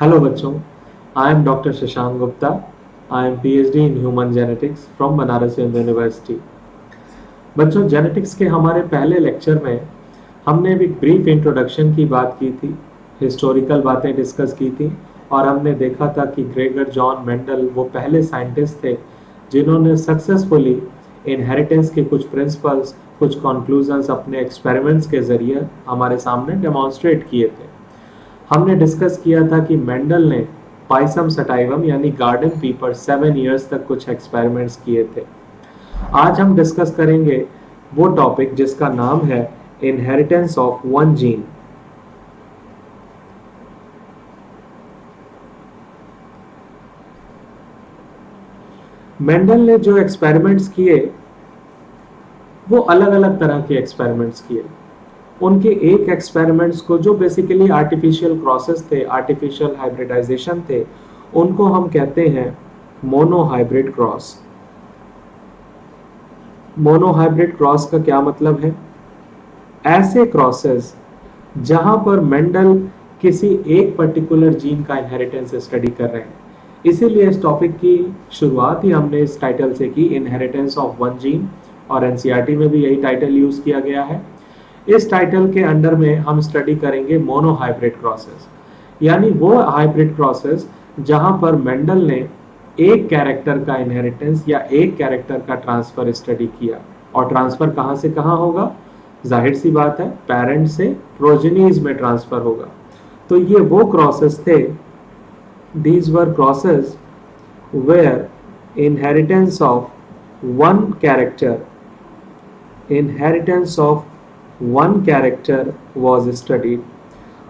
Hello बच्चों, I am doctor Shashank Gupta. I am PhD in human genetics from Banaras Hindu university. बच्चों, genetics के हमारे पहले लेक्चर में हमने भी ब्रीफ इंट्रोडक्शन की बात की थी, हिस्टोरिकल बातें डिस्कस की थी और हमने देखा था कि ग्रेगर जॉन मेंडल वो पहले साइंटिस्ट थे जिन्होंने सक्सेसफुली इनहेरिटेंस के कुछ प्रिंसिपल्स, कुछ कंक्लूजन्स अपने एक्सपेरिमेंट्स के जरिए हमारे सामने डेमोन्स्ट्रेट किए थे। हमने डिस्कस किया था कि मेंडल ने पाइसम सटाइवम यानी गार्डन पीपर 7 इयर्स तक कुछ एक्सपेरिमेंट्स किए थे। आज हम डिस्कस करेंगे वो टॉपिक जिसका नाम है inheritance of one gene. Mendel ने जो एक्सपेरिमेंट्स किए वो अलग अलग तरह के एक्सपेरिमेंट्स किए। उनके एक एक्सपेरिमेंट्स को जो बेसिकली आर्टिफिशियल क्रॉसेस थे, आर्टिफिशियल हाइब्रिडाइजेशन थे, उनको हम कहते हैं मोनोहाइब्रिड क्रॉस। मोनोहाइब्रिड क्रॉस का क्या मतलब है? ऐसे क्रॉसेस जहां पर मेंडल किसी एक पर्टिकुलर जीन का इनहेरिटेंस स्टडी कर रहे हैं। इसीलिए इस टॉपिक की शुरुआत ही हमने इस टाइटल से की, इनहेरिटेंस ऑफ वन जीन, और एनसीईआरटी में भी यही टाइटल यूज किया गया है। इस टाइटल के अंडर में हम स्टडी करेंगे मोनोहाइब्रिड क्रॉसेस, यानी वो हाइब्रिड क्रॉसेस जहां पर मेंडल ने एक कैरेक्टर का इनहेरिटेंस या एक कैरेक्टर का ट्रांसफर स्टडी किया। और ट्रांसफर कहां से कहां होगा? जाहिर सी बात है, पेरेंट से प्रोजेनीज में ट्रांसफर होगा। तो ये वो क्रॉसेस थे, these were crosses where inheritance of one character inheritance of one character was studied।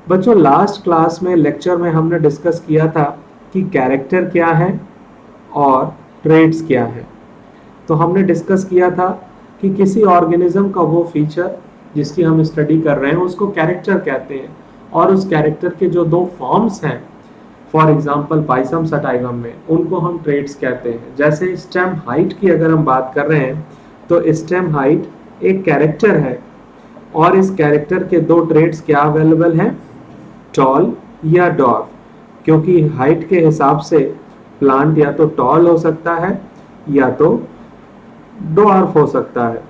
बच्चों, लास्ट क्लास में लेक्चर में हमने डिस्कस किया था कि कैरेक्टर क्या है और ट्रेड्स क्या है। तो हमने डिस्कस किया था कि किसी ऑर्गेनिज्म का वो फीचर जिसकी हम स्टडी कर रहे हैं उसको कैरेक्टर कहते हैं, और उस कैरेक्टर के जो दो फॉर्म्स हैं, फॉर एग्जाम्पल पाइसम सटाइवम में, उनको हम ट्रेड्स कहते हैं। जैसे स्टेम हाइट की अगर हम बात कर रहे हैं तो स्टेम हाइट एक कैरेक्टर है, और इस कैरेक्टर के दो ट्रेड्स क्या अवेलेबल हैं? टॉल या डॉर्फ। क्योंकि हाइट के हिसाब से प्लांट या तो टॉल हो सकता है या तो डॉर्फ हो सकता है।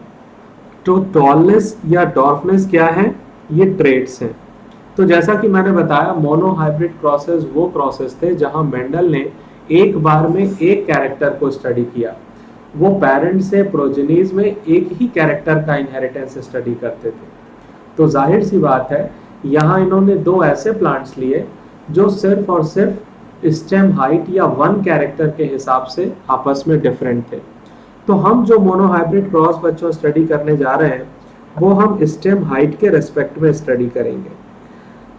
तो टॉलनेस या डॉर्फनेस क्या है? ये ट्रेड्स हैं। तो जैसा कि मैंने बताया, मोनोहाइब्रिड क्रॉसेस वो क्रॉसेस थे जहां मेंडल ने एक बार में एक कैरेक्टर को स्टडी किया। वो पेरेंट से प्रोजेनीज में एक ही कैरेक्टर का इनहेरिटेंस स्टडी करते थे। तो जाहिर सी बात है, यहाँ इन्होंने दो ऐसे प्लांट्स लिए जो सिर्फ और सिर्फ स्टेम हाइट या वन कैरेक्टर के हिसाब से आपस में डिफरेंट थे। तो हम जो मोनोहाइब्रिड क्रॉस बच्चों स्टडी करने जा रहे हैं वो हम स्टेम हाइट के रेस्पेक्ट में स्टडी करेंगे।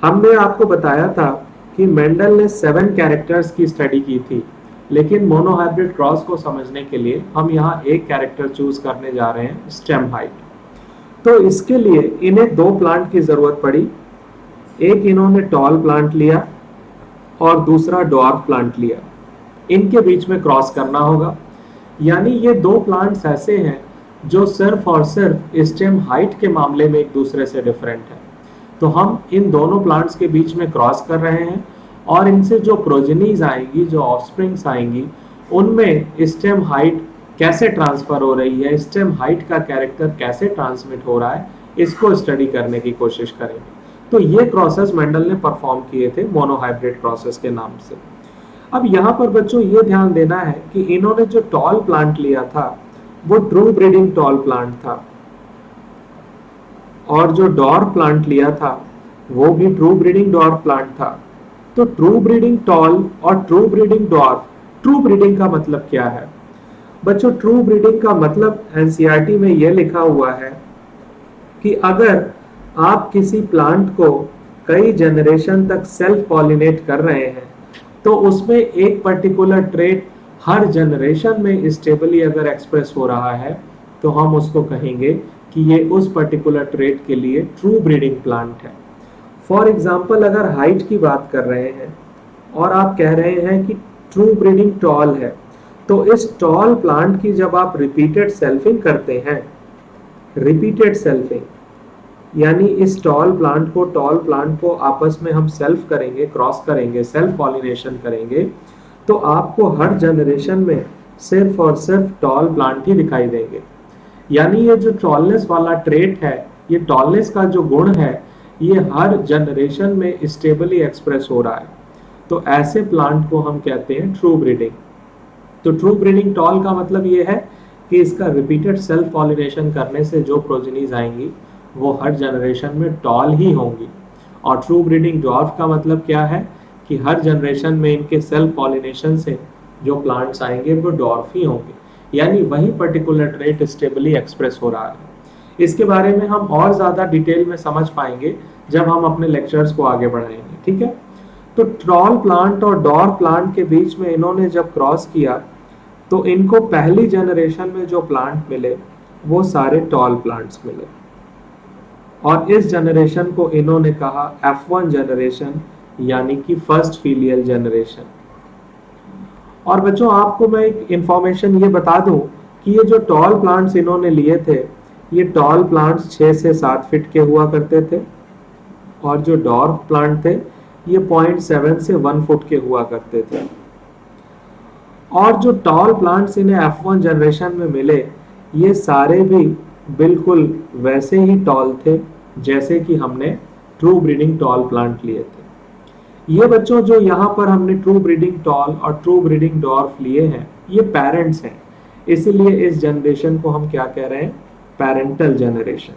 हमने आपको बताया था कि मेंडल ने 7 कैरेक्टर्स की स्टडी की थी, लेकिन मोनोहाइब्रिड क्रॉस को समझने के लिए हम यहाँ एक कैरेक्टर चूज करने जा रहे हैं, स्टेम हाइट। तो इसके लिए इन्हें दो प्लांट की जरूरत पड़ी। एक इन्होंने टॉल प्लांट लिया और दूसरा डॉर्फ प्लांट लिया। इनके बीच में क्रॉस करना होगा, यानी ये दो प्लांट्स ऐसे हैं जो सिर्फ और सिर्फ स्टेम हाइट के मामले में एक दूसरे से डिफरेंट है। तो हम इन दोनों प्लांट्स के बीच में क्रॉस कर रहे हैं, और इनसे जो प्रोजेनीज आएंगी, जो ऑफस्प्रिंग्स आएंगी, उनमें स्टेम हाइट कैसे ट्रांसफर हो रही है, स्टेम हाइट का कैरेक्टर कैसे ट्रांसमिट हो रहा है, इसको स्टडी करने की कोशिश करेंगे। तो ये क्रॉसेस मेंडल ने परफॉर्म किए थे मोनोहाइब्रिड क्रॉसेस के नाम से। अब यहाँ पर बच्चों ये ध्यान देना है कि इन्होंने जो टॉल प्लांट लिया था वो ट्रू ब्रीडिंग टॉल प्लांट था, और जो डॉर्फ प्लांट लिया था वो भी ट्रू ब्रीडिंग डॉर्फ प्लांट था। तो ट्रू ब्रीडिंग टॉल और true breeding dwarf, true breeding का मतलब क्या है बच्चों? ट्रू ब्रीडिंग का मतलब एनसीईआरटी में यह लिखा हुआ है कि अगर आप किसी प्लांट को कई जनरेशन तक सेल्फ पॉलिनेट कर रहे हैं तो उसमें एक पर्टिकुलर ट्रेट हर जनरेशन में स्टेबली अगर एक्सप्रेस हो रहा है तो हम उसको कहेंगे कि ये उस पर्टिकुलर ट्रेट के लिए ट्रू ब्रीडिंग प्लांट है। फॉर एग्जाम्पल, अगर हाइट की बात कर रहे हैं और आप कह रहे हैं कि ट्रू ब्रीडिंग टॉल है, तो इस टॉल प्लांट की जब आप रिपीटेड सेल्फिंग करते हैं, रिपीटेड सेल्फिंग, यानी इस टॉल प्लांट को आपस में हम सेल्फ करेंगे, क्रॉस करेंगे, सेल्फ पॉलिनेशन करेंगे, तो आपको हर जनरेशन में सिर्फ और सिर्फ टॉल प्लांट ही दिखाई देंगे। यानी ये जो टॉलनेस वाला ट्रेट है, ये टॉलनेस का जो गुण है, ये हर जनरेशन में स्टेबली एक्सप्रेस हो रहा है। तो ऐसे प्लांट को हम कहते हैं ट्रू ब्रीडिंग। तो ट्रू ब्रीडिंग टॉल का मतलब ये है कि इसका रिपीटेड सेल्फ पॉलिनेशन करने से जो प्रोजेनीज आएंगी वो हर जनरेशन में टॉल ही होंगी। और ट्रू ब्रीडिंग ड्वार्फ का मतलब क्या है कि हर जनरेशन में इनके सेल्फ पॉलिनेशन से जो प्लांट्स आएंगे वो ड्वार्फ ही होंगे, यानी वही पर्टिकुलर ट्रेट स्टेबली एक्सप्रेस हो रहा है। इसके बारे में हम और ज़्यादा डिटेल में समझ पाएंगे जब हम अपने लेक्चर्स को आगे बढ़ाएंगे, ठीक है। तो टॉल प्लांट और डॉर्फ प्लांट के बीच में इन्होंने जब क्रॉस किया तो इनको पहली जनरेशन में जो प्लांट मिले वो सारे टॉल प्लांट्स मिले, और इस जनरेशन को इन्होंने कहा F1 जनरेशन, यानी कि फर्स्ट फीलियल जनरेशन। और बच्चों आपको मैं एक इंफॉर्मेशन ये बता दूं कि ये जो टॉल प्लांट्स इन्होंने लिए थे, ये टॉल प्लांट्स 6 से 7 फीट के हुआ करते थे, और जो डॉर्फ प्लांट थे ये 0.7 से 1 फुट के हुआ करते थे। और जो टॉल प्लांट्स इन्हें F1 जनरेशन में मिले, ये सारे भी बिल्कुल वैसे ही टॉल थे जैसे कि हमने ट्रू ब्रीडिंग टॉल प्लांट लिए थे। ये बच्चों जो यहाँ पर हमने ट्रू ब्रीडिंग टॉल और ट्रू ब्रीडिंग डॉर्फ लिए हैं, ये पेरेंट्स हैं, इसीलिए इस जनरेशन को हम क्या कह रहे हैं, पेरेंटल जनरेशन।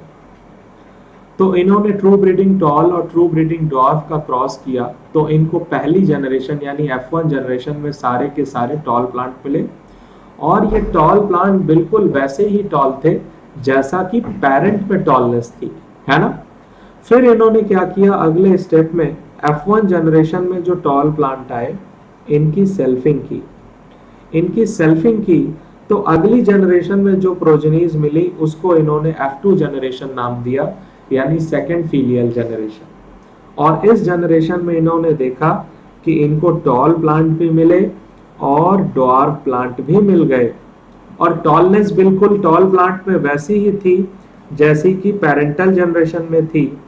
तो इन्होंने ट्रू ब्रीडिंग टॉल और ट्रू ब्रीडिंग डॉर्फ का क्रॉस किया, तो इनको पहली जनरेशन यानी F1 जनरेशन में सारे के सारे टॉल प्लांट मिले, और ये टॉल प्लांट बिल्कुल वैसे ही टॉल थे जैसा कि पेरेंट में टॉलनेस थी, है ना। फिर इन्होंने क्या किया, अगले स्टेप में F1 जनरेशन में जो टॉल प्लांट आए, इनकी सेल्फिंग की, तो अगली जनरेशन में जो प्रोजेनीज मिली उसको इन्होंने F2 जनरेशन नाम दिया, यानी सेकेंड फीलियल जनरेशन। और इस जनरेशन में इन्होंने देखा कि इनको टॉल प्लांट भी मिले और ड्वार्फ प्लांट भी मिल गए, और टॉलनेस बिल्कुल टॉल प्लांट में वैसी ही थी जैसी कि पेरेंटल जनरेशन में थी,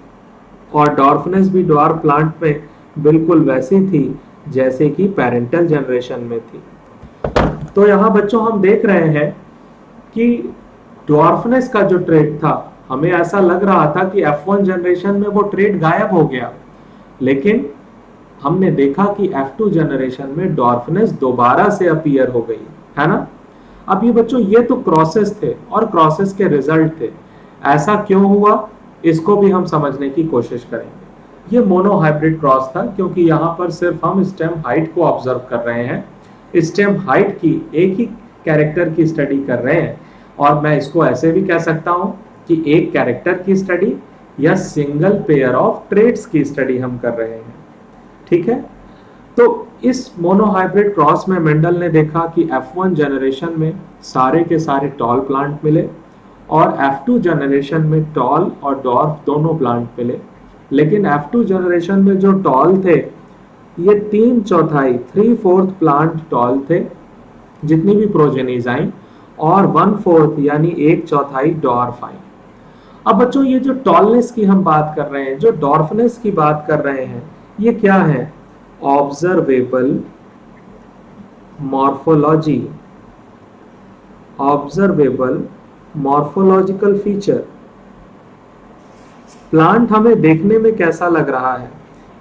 और डॉर्फनेस भी ड्वार्फ प्लांट में बिल्कुल वैसी थी जैसे कि पेरेंटल जनरेशन में थी। तो यहाँ बच्चों हम देख रहे हैं कि ड्वार्फनेस का जो ट्रेट था, हमें ऐसा लग रहा था कि F1 जनरेशन में वो ट्रेट गायब हो गया, लेकिन हमने देखा कि F2 जनरेशन में डॉर्फनेस दोबारा से अपीयर हो गई, है ना। अब ये बच्चों ये तो क्रॉसेस थे और क्रॉसेस के रिजल्ट थे, ऐसा क्यों हुआ इसको भी हम समझने की कोशिश करेंगे। ये मोनोहाइब्रिड क्रॉस था, क्योंकि यहाँ पर सिर्फ हम स्टेम हाइट को ऑब्जर्व कर रहे हैं, स्टेम हाइट की एक ही कैरेक्टर की स्टडी कर रहे हैं, और मैं इसको ऐसे भी कह सकता हूँ कि एक कैरेक्टर की स्टडी या सिंगल पेयर ऑफ ट्रेट्स की स्टडी हम कर रहे हैं, ठीक है। तो इस मोनोहाइब्रिड क्रॉस में मेंडल ने देखा कि F1 जनरेशन में सारे के सारे टॉल प्लांट मिले, और F2 जनरेशन में टॉल और डॉर्फ दोनों प्लांट मिले, लेकिन F2 जनरेशन में जो टॉल थे ये 3/4 प्लांट टॉल थे जितनी भी प्रोजेनीज आई, और 1/4 यानी 1/4 डॉर्फ आई। अब बच्चों ये जो टॉलनेस की हम बात कर रहे हैं, जो डॉर्फनेस की बात कर रहे हैं, ये क्या है, observable morphology, observable morphological feature. Plant हमें देखने में कैसा लग रहा है,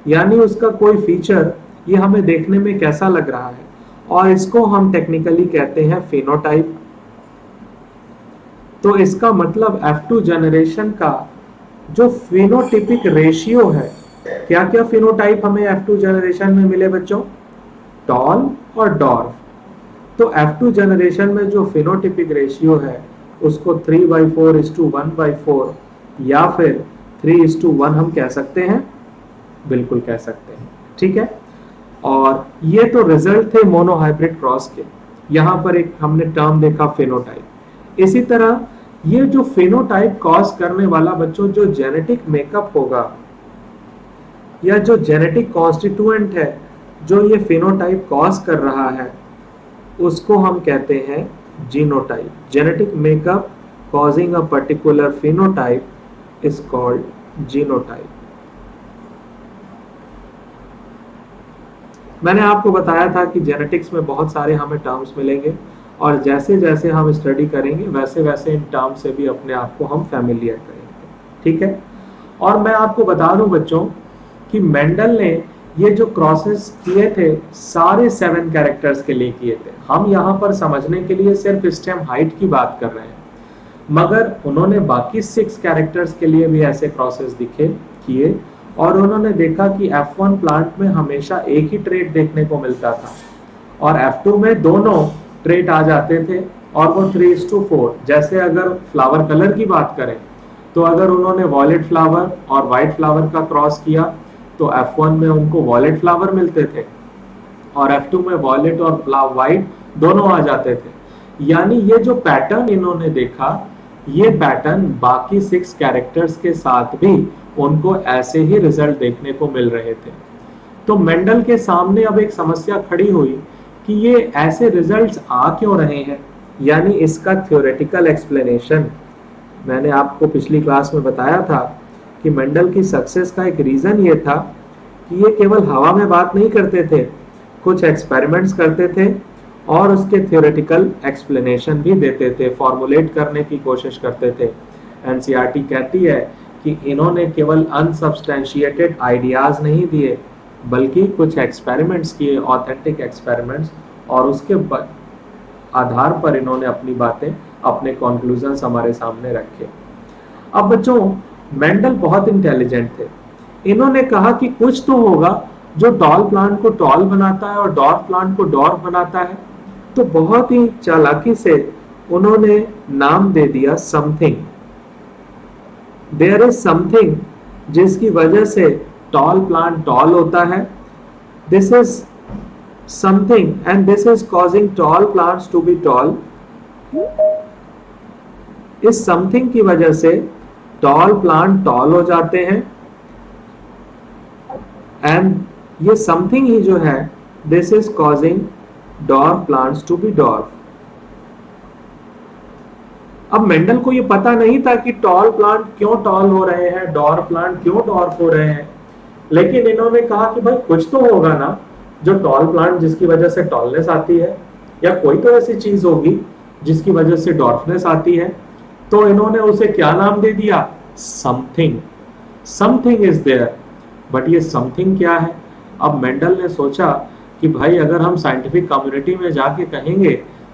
यानी उसका कोई फीचर ये हमें देखने में कैसा लग रहा है, और इसको हम टेक्निकली कहते हैं फिनोटाइप। तो इसका मतलब F2 जनरेशन का जो फिनोटिपिक रेशियो है, क्या क्या फिनोटाइप हमें F2 जनरेशन में मिले बच्चों, टॉल और डॉर्फ। तो F2 जनरेशन में जो फिनोटिपिक रेशियो है उसको 3/4:1/4 या फिर 3:1 हम कह सकते हैं, बिल्कुल कह सकते हैं, ठीक है। और ये तो रिजल्ट थे मोनोहाइब्रिड क्रॉस के। यहाँ पर एक हमने टर्म देखा फिनोटाइप। इसी तरह ये जो फिनोटाइप कॉज करने वाला बच्चों जो जेनेटिक मेकअप होगा या जो जेनेटिक कॉन्स्टिट्यूएंट है जो ये फिनोटाइप कॉज कर रहा है, उसको हम कहते हैं genotype. Genetic makeup causing a particular phenotype is called genotype. मैंने आपको बताया था कि जेनेटिक्स में बहुत सारे हमें टर्म्स मिलेंगे और जैसे जैसे हम स्टडी करेंगे वैसे वैसे इन टर्म्स से भी अपने आप को हम फैमिलियर करेंगे, ठीक है। और मैं आपको बता दूं बच्चों कि मेंडल ने ये जो क्रॉसेस किए थे सारे 7 कैरेक्टर्स के लिए किए थे। हम यहाँ पर समझने के लिए सिर्फ स्टेम हाइट की बात कर रहे हैं, मगर उन्होंने बाकी 6 कैरेक्टर्स के लिए भी ऐसे क्रॉसेस दिखे किए और उन्होंने देखा कि F1 प्लांट में हमेशा एक ही ट्रेट देखने को मिलता था और F2 में दोनों ट्रेट आ जाते थे और वो 3:4। जैसे अगर फ्लावर कलर की बात करें तो अगर उन्होंने वॉयलेट फ्लावर और व्हाइट फ्लावर का क्रॉस किया तो F1 में उनको वॉयलेट फ्लावर मिलते थे और F2 में वॉयलेट और व्हाइट दोनों आ जाते थे। यानी ये जो पैटर्न इन्होंने देखा, ये पैटर्न बाकी 6 कैरेक्टर्स के साथ भी उनको ऐसे ही रिजल्ट देखने को मिल रहे थे। तो मेंडल के सामने अब एक समस्या खड़ी हुई कि ये ऐसे रिजल्ट्स आ क्यों रहे हैं, यानी इसका थ्योरेटिकल एक्सप्लेनेशन। मैंने आपको पिछली क्लास में बताया था कि मेंडल की सक्सेस का एक रीजन ये था कि ये केवल हवा में बात नहीं करते थे, कुछ एक्सपेरिमेंट्स करते थे और उसके थ्योरेटिकल एक्सप्लेनेशन भी देते थे, फॉर्मुलेट करने की कोशिश करते थे। एनसीईआरटी कहती है कि इन्होंने केवल अनसब्सटेंशिएटेड आइडियाज नहीं दिए बल्कि कुछ एक्सपेरिमेंट्स किए, ऑथेंटिक एक्सपेरिमेंट्स, और उसके आधार पर इन्होंने अपनी बातें, अपने कंक्लूजन्स हमारे सामने रखे। अब बच्चों, मेंडल बहुत इंटेलिजेंट थे। इन्होंने कहा कि कुछ तो होगा जो टॉल प्लांट को टॉल बनाता है और डॉर्फ प्लांट को डॉर्फ बनाता है। तो बहुत ही चालाकी से उन्होंने नाम दे दिया समथिंग। देयर इज समथिंग जिसकी वजह से टॉल प्लांट टॉल होता है। This is something and this is causing tall plants to be tall. इस समथिंग की वजह से टॉल प्लांट टॉल हो जाते हैं एंड ये समथिंग ही जो है this is causing dwarf plants to be dwarf. अब मेंडल को ये पता नहीं था कि टॉल प्लांट क्यों टॉल हो रहे हैं, डॉर्फ प्लांट क्यों डॉर्फ हो रहे हैं, लेकिन इन्होंने कहा कि भाई कुछ तो होगा ना जो टॉल प्लांट जिसकी वजह से टॉलनेस आती है, या कोई तो ऐसी चीज होगी जिसकी वजह से डॉर्फनेस आती है। तो इन्होंने उसे क्या नाम दे दिया, something. Something is there, but ये समथिंग क्या है। अब मेंडल ने सोचा कि भाई अगर हम साइंटिफिक कम्युनिटी में जाके कहेंगे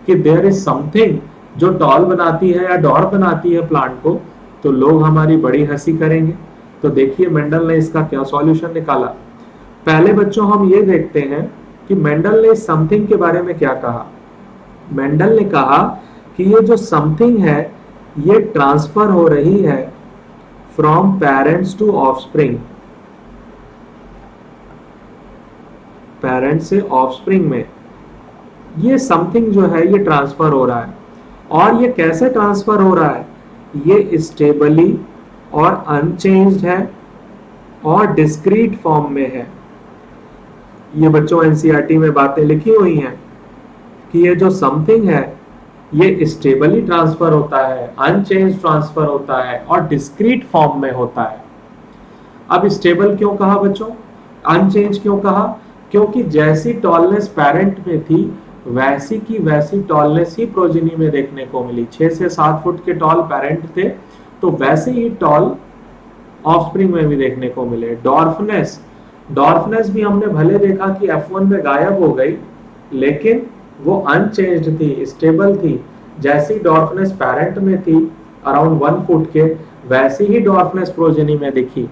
कि देयर इज समथिंग जो टॉल बनाती है या डॉर्फ बनाती है प्लांट को, तो लोग हमारी बड़ी हंसी करेंगे। तो देखिए मेंडल ने इसका क्या सॉल्यूशन निकाला। पहले बच्चों हम ये देखते हैं कि मेंडल ने समथिंग के बारे में क्या कहा। मेंडल ने कहा कि ये जो समथिंग है ये ट्रांसफर हो रही है from parents to offspring, parent से ऑफस्प्रिंग में ये समथिंग जो है ये ट्रांसफर हो रहा है। और ये कैसे ट्रांसफर हो रहा है, ये स्टेबली और अनचेंज्ड है और डिस्क्रीट फॉर्म में है। ये बच्चों एनसीईआरटी में बातें लिखी हुई हैं कि ये जो समथिंग है ये स्टेबली ट्रांसफर होता है, अनचेंज ट्रांसफर होता है और डिस्क्रीट फॉर्म में होता है। अब स्टेबल क्यों कहा बच्चों, अनचेंज क्यों कहा, क्योंकि जैसी टॉलनेस पेरेंट में थी वैसी की वैसी टॉलनेस ही प्रोजेनी में देखने को मिली। 6 से 7 फुट के टॉल पेरेंट थे तो वैसे ही टॉल ऑफस्प्रिंग में भी देखने को मिले। डॉर्फनेस, डॉर्फनेस भी हमने भले देखा कि F1 में गायब हो गई, लेकिन वो अनचेंज्ड थी, स्टेबल थी। जैसी डॉर्फनेस पेरेंट में थी अराउंड 1 फुट के, वैसी ही डॉर्फनेस प्रोजेनी में दिखी।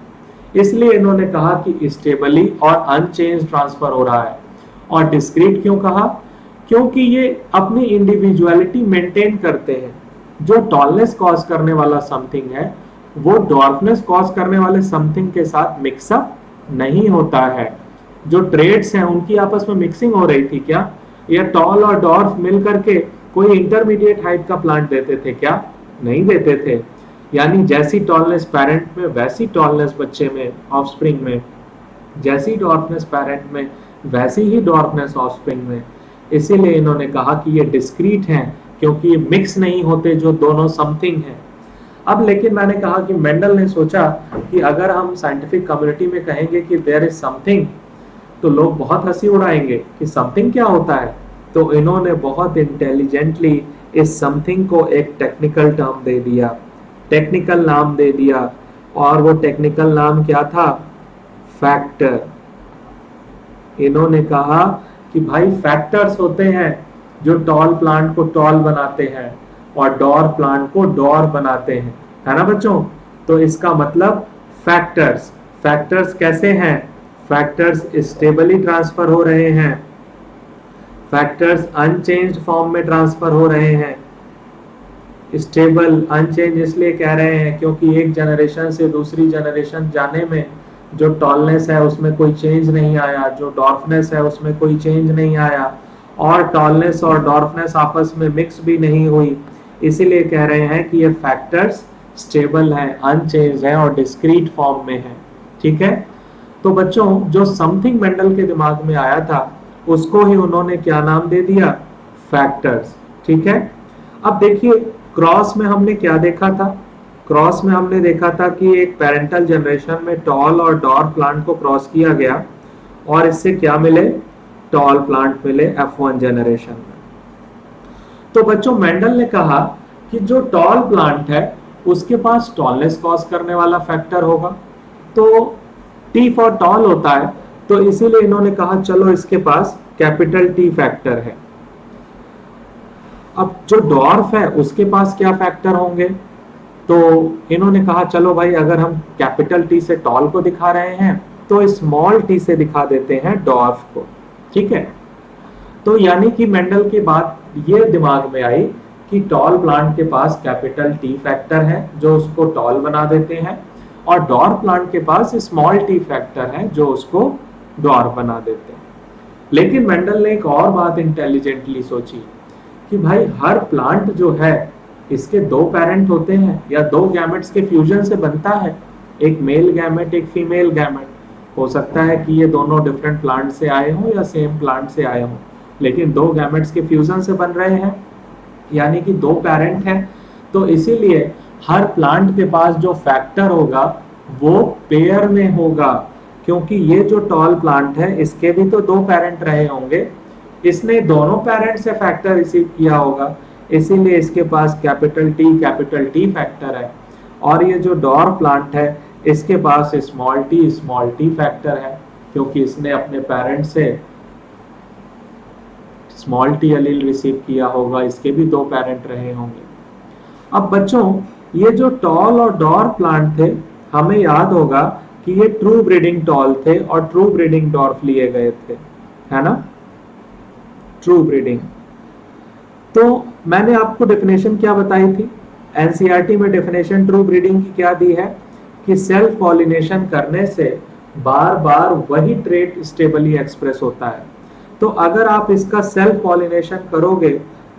इसलिए इन्होंने कहा कि स्टेबली और अनचेंज ट्रांसफर हो रहा है। और डिस्क्रीट क्यों कहा, क्योंकि ये अपनी इंडिविजुअलिटी मेंटेन करते हैं। जो टॉलनेस कॉज करने वाला समथिंग है वो डॉर्फनेस कॉज करने वाले समथिंग के साथ मिक्सअप नहीं होता है। जो ट्रेड्स हैं उनकी आपस में मिक्सिंग हो रही थी क्या, या टॉल और डॉर्फ मिल करके कोई इंटरमीडिएट हाइट का प्लांट देते थे क्या, नहीं देते थे। यानी जैसी टॉलनेस पेरेंट में वैसी टॉलनेस बच्चे में, ऑफस्प्रिंग में, जैसी डॉर्फनेस पेरेंट में वैसी ही डॉर्फनेस ऑफस्प्रिंग में। इसीलिए इन्होंने कहा कि ये डिस्क्रीट हैं, क्योंकि ये मिक्स नहीं होते जो दोनों समथिंग है। अब लेकिन मैंने कहा कि मेंडल ने सोचा कि अगर हम साइंटिफिक कम्युनिटी में कहेंगे कि देयर इज समथिंग, तो लोग बहुत हंसी उड़ाएंगे कि समथिंग क्या होता है। तो इन्होंने बहुत इंटेलिजेंटली इस समथिंग को एक टेक्निकल टर्म दे दिया, टेक्निकल नाम दे दिया। और वो टेक्निकल नाम क्या था? फैक्टर। इन्होंने कहा कि भाई फैक्टर्स होते हैं जो टॉल प्लांट को टॉल बनाते हैं और डॉर प्लांट को डॉर बनाते हैं, है ना बच्चों? तो इसका मतलब फैक्टर्स, फैक्टर्स कैसे हैं? फैक्टर्स स्टेबली ट्रांसफर हो रहे हैं, फैक्टर्स अनचेंज्ड फॉर्म में ट्रांसफर हो रहे हैं। स्टेबल अनचेंज इसलिए कह रहे हैं क्योंकि एक जनरेशन से दूसरी जनरेशन जाने में जो टॉलनेस है उसमें कोई चेंज नहीं आया, जो डॉर्फनेस है उसमें कोई चेंज नहीं आया, और टॉलनेस और डॉर्फनेस आपस में मिक्स भी नहीं हुई। इसीलिए कह रहे हैं कि ये फैक्टर्स स्टेबल हैं, अनचेंज हैं और डिस्क्रीट फॉर्म में हैं। ठीक है, तो बच्चों जो समथिंग मेंडल के दिमाग में आया था उसको ही उन्होंने क्या नाम दे दिया? फैक्टर्स। ठीक है, अब देखिए क्रॉस में हमने क्या देखा था? क्रॉस में हमने देखा था कि एक पेरेंटल जनरेशन में टॉल और डॉर्फ प्लांट को क्रॉस किया गया और इससे क्या मिले? टॉल प्लांट मिले F1 जनरेशन में। तो बच्चों मेंडल ने कहा कि जो टॉल प्लांट है उसके पास टॉलनेस कॉज करने वाला फैक्टर होगा, तो T फॉर टॉल होता है, तो इसीलिए इन्होंने कहा चलो इसके पास कैपिटल T फैक्टर है। अब जो डॉर्फ है उसके पास क्या फैक्टर होंगे? तो इन्होंने कहा चलो भाई अगर हम कैपिटल T से टॉल को दिखा रहे हैं तो स्मॉल t से दिखा देते हैं डॉर्फ को। ठीक है, तो यानी कि मेंडल की बात ये दिमाग में आई कि टॉल प्लांट के पास कैपिटल T फैक्टर है जो उसको टॉल बना देते हैं, और डॉर्फ प्लांट के पास स्मॉल t फैक्टर है जो उसको डॉर्फ बना देते हैं। लेकिन मेंडल ने एक और बात इंटेलिजेंटली सोची कि भाई हर प्लांट जो है इसके दो पेरेंट होते हैं या दो गैमेट्स के फ्यूजन से बनता है, एक मेल गैमेट एक फीमेल गैमेट। हो सकता है कि ये दोनों डिफरेंट प्लांट से आए हों या सेम प्लांट से आए हों, लेकिन दो गैमेट्स के फ्यूजन से बन रहे हैं, यानी कि दो पेरेंट हैं। तो इसीलिए हर प्लांट के पास जो फैक्टर होगा वो पेयर में होगा, क्योंकि ये जो टॉल प्लांट है इसके भी तो दो पेरेंट रहे होंगे, इसने दोनों पेरेंट से फैक्टर रिसीव किया होगा, इसीलिए इसके पास कैपिटल T फैक्टर है। और ये जो डॉर्फ प्लांट है इसके पास स्मॉल t फैक्टर है, क्योंकि इसने अपने पेरेंट से स्मॉल t एलील रिसीव किया होगा, इसके भी दो पेरेंट रहे होंगे। अब बच्चों ये जो टॉल और डॉर्फ प्लांट थे, हमें याद होगा कि ये ट्रू ब्रीडिंग टॉल थे और ट्रू ब्रीडिंग डॉर्फ लिए गए थे, है ना? True breeding. तो मैंने आपको डेफिनेशन क्या बताई थी? एनसीईआरटी में डेफिनेशन ट्रू ब्रीडिंग की क्या दी है कि सेल्फ पॉलिनेशन करने से बार बार वही ट्रेट स्टेबली एक्सप्रेस होता है। तो अगर आप इसका सेल्फ पॉलिनेशन करोगे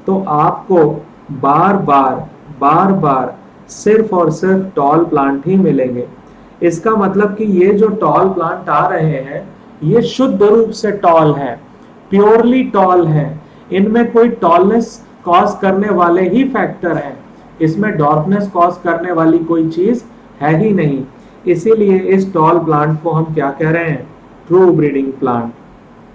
तो आपको बार बार सिर्फ और सिर्फ टॉल प्लांट ही मिलेंगे। इसका मतलब कि ये जो टॉल प्लांट आ रहे हैं ये शुद्ध रूप से टॉल है, प्योरली टॉल है, इनमें कोई टॉलनेस कॉज करने वाले ही फैक्टर हैं, इसमें डॉर्फनेस कॉज करने वाली कोई चीज है ही नहीं। इसीलिए इस टॉल प्लांट को हम क्या कह रहे हैं? ट्रू ब्रीडिंग प्लांट,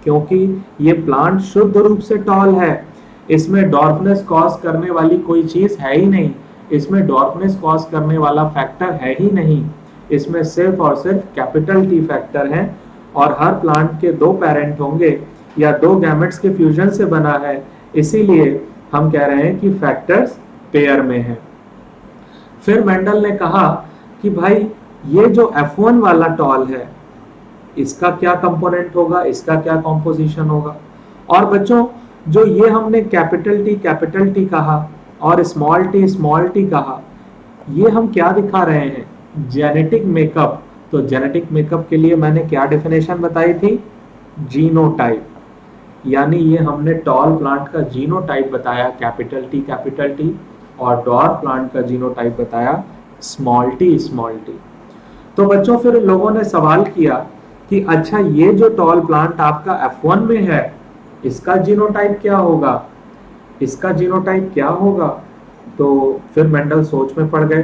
क्योंकि ये प्लांट शुद्ध रूप से टॉल है, इसमें डॉर्फनेस कॉज करने वाली कोई चीज है ही नहीं, इसमें डॉर्फनेस कॉज करने वाला फैक्टर है ही नहीं, इसमें सिर्फ और सिर्फ कैपिटल T फैक्टर है। और हर प्लांट के दो पेरेंट होंगे या दो गैमेट्स के फ्यूजन से बना है, इसीलिए हम कह रहे हैं कि फैक्टर्स पेयर में है। फिर मेंडल ने कहा कि भाई ये जो F1 वाला टॉल है इसका क्या कंपोनेंट होगा, इसका क्या कॉम्पोजिशन होगा। और बच्चों जो ये हमने कैपिटल T कहा और स्मॉल t कहा, ये हम क्या दिखा रहे हैं? Genetic makeup. तो जेनेटिक मेकअप के लिए मैंने क्या डेफिनेशन बताई थी? जीनोटाइप। यानी ये हमने टॉल प्लांट का जीनोटाइप बताया कैपिटल T, और डॉर्फ प्लांट का जीनोटाइप बताया स्मॉल t। तो बच्चों फिर लोगों ने सवाल किया कि अच्छा ये जो टॉल प्लांट आपका F1 में है इसका जीनोटाइप क्या होगा, इसका जीनोटाइप क्या होगा? तो फिर मेंडल सोच में पड़ गए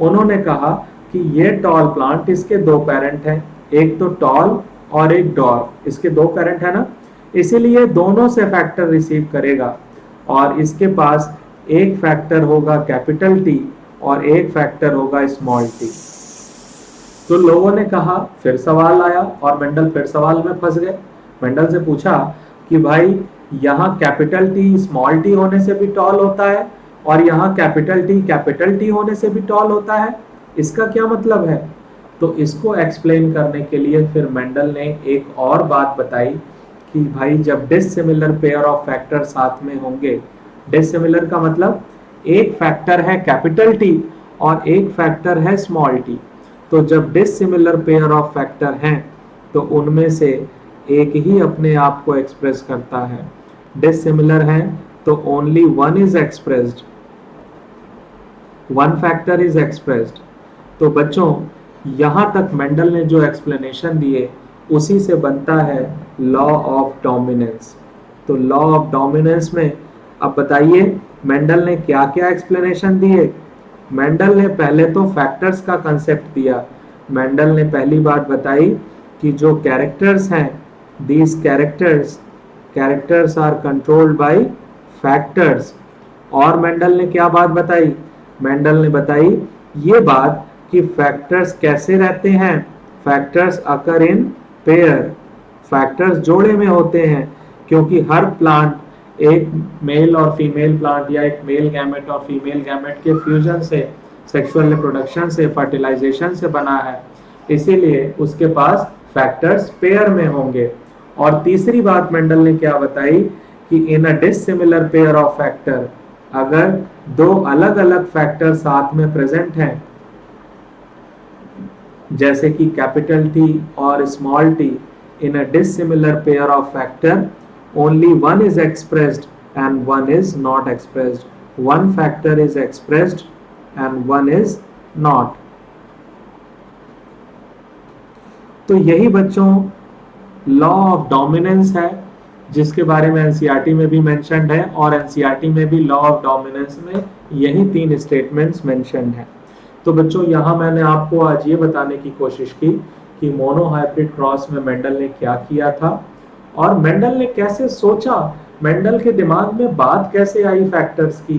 उन्होंने कहा कि ये टॉल प्लांट, इसके दो पेरेंट हैं, एक तो टॉल और एक डॉर्फ, इसके दो पेरेंट है ना, इसीलिए दोनों से फैक्टर रिसीव करेगा और इसके पास एक फैक्टर होगा कैपिटल टी और एक फैक्टर होगा स्मॉल टी। तो लोगों ने कहा, फिर सवाल आया और मेंडल फिर सवाल में फंस गए। मेंडल से पूछा कि भाई यहाँ कैपिटल टी स्मॉल टी होने से भी टॉल होता है और यहाँ कैपिटल टी होने से भी टॉल होता है, इसका क्या मतलब है? तो इसको एक्सप्लेन करने के लिए फिर मेंडल ने एक और बात बताई कि भाई जब डिसिमिलर पेयर ऑफ फैक्टर साथ में होंगे, डिसिमिलर का मतलब एक फैक्टर है कैपिटल टी और एक फैक्टर है स्मॉल टी, तो जब डिसिमिलर पेयर ऑफ फैक्टर हैं तो उनमें से एक ही अपने आप को एक्सप्रेस करता है। डिसिमिलर हैं तो only one is expressed, one factor is expressed. तो बच्चों यहां तक मेंडल ने जो एक्सप्लेनेशन दिए उसी से बनता है लॉ ऑफ डोमिनेंस। तो लॉ ऑफ डोमिनेंस में अब बताइए मेंडल ने क्या क्या एक्सप्लेनेशन दिए। मेंडल ने पहले तो फैक्टर्स का कंसेप्ट दिया। मेंडल ने पहली बात बताई कि जो कैरेक्टर्स हैं, these characters are controlled by factors. और मेंडल ने क्या बात बताई? मेंडल ने बताई ये बात कि फैक्टर्स कैसे रहते हैं, factors occur in pair, factors जोड़े में होते हैं, क्योंकि हर प्लांट एक मेल और फीमेल प्लांट या एक मेल गैमेट और फीमेल गैमेट के फ्यूजन से, सेक्सुअल रिप्रोडक्शन से, फर्टिलाइजेशन से बना है, इसीलिए उसके पास फैक्टर्स पेयर में होंगे। और तीसरी बात मेंडल ने क्या बताई कि इन अ डिसिमिलर पेयर ऑफ फैक्टर, अगर दो अलग अलग फैक्टर साथ में प्रेजेंट हैं जैसे कि कैपिटल टी और small T, in a dissimilar pair of factor only one is expressed and one is not expressed, one factor is expressed and one is not। तो यही बच्चों लॉ ऑफ डोमिनेंस है जिसके बारे में एनसीईआरटी में भी मेंशन्ड है और एनसीईआरटी में भी लॉ ऑफ डोमिनेंस में यही तीन स्टेटमेंट्स मेंशन्ड हैं। तो बच्चों यहाँ मैंने आपको आज ये बताने की कोशिश की कि मोनोहाइब्रिड क्रॉस में मेंडल ने क्या किया था और मेंडल ने कैसे सोचा, मेंडल के दिमाग में बात कैसे आई फैक्टर्स की,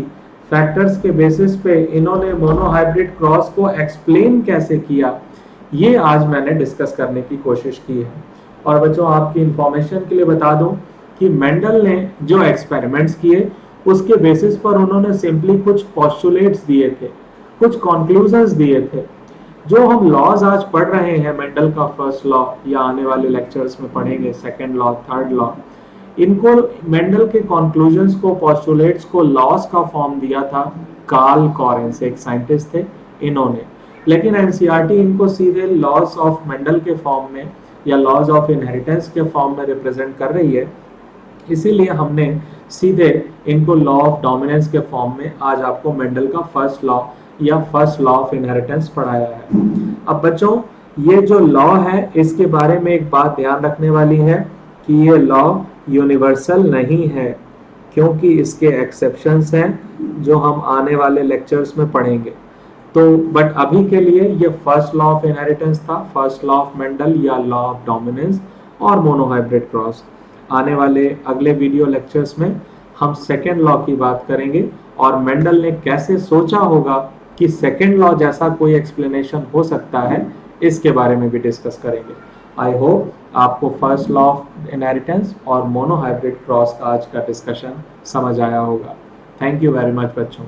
फैक्टर्स के बेसिस पे इन्होंने मोनोहाइब्रिड क्रॉस को एक्सप्लेन कैसे किया, ये आज मैंने डिस्कस करने की कोशिश की है। और बच्चों आपकी इंफॉर्मेशन के लिए बता दूं कि मेंडल ने जो एक्सपेरिमेंट्स किए उसके बेसिस पर उन्होंने सिंपली कुछ पोस्टुलेट्स दिए थे, कुछ कंक्लूजन्स दिए थे। जो हम लॉज आज पढ़ रहे हैं, मेंडल का फर्स्ट लॉ या आने वाले लेक्चर्स में पढ़ेंगे सेकंड लॉ, थर्ड लॉ, इनको मेंडल के कंक्लूजन्स को, पोस्टुलेट्स को लॉज का फॉर्म दिया था कार्ल कॉरेंस, एक साइंटिस्ट थे इन्होंने। लेकिन एनसीईआरटी इनको सीधे लॉज ऑफ मेंडल के फॉर्म में या लॉज ऑफ इनहेरिटेंस के फॉर्म में रिप्रेजेंट कर रही है, इसीलिए हमने सीधे इनको लॉ ऑफ डोमिनेंस के फॉर्म में आज आपको मेंडल का फर्स्ट लॉ या फर्स्ट लॉ ऑफ इनहेरिटेंस पढ़ाया है। अब बच्चों ये जो लॉ है इसके बारे में एक बात ध्यान रखने वाली है कि ये लॉ यूनिवर्सल नहीं है, क्योंकि इसके एक्सेप्शंस हैं जो हम आने वाले लेक्चर्स में पढ़ेंगे। तो बट अभी के लिए ये फर्स्ट लॉ ऑफ इनहेरिटेंस था, फर्स्ट लॉ ऑफ मेंडल या लॉ ऑफ डोमिनेंस और मोनोहाइब्रिड क्रॉस। आने वाले अगले वीडियो लेक्चर्स में हम सेकेंड लॉ की बात करेंगे और मेंडल ने कैसे सोचा होगा कि सेकेंड लॉ जैसा कोई एक्सप्लेनेशन हो सकता है, इसके बारे में भी डिस्कस करेंगे। आई होप आपको फर्स्ट लॉ ऑफ इनहेरिटेंस और मोनोहाइब्रिड क्रॉस का आज का डिस्कशन समझ आया होगा। थैंक यू वेरी मच बच्चों।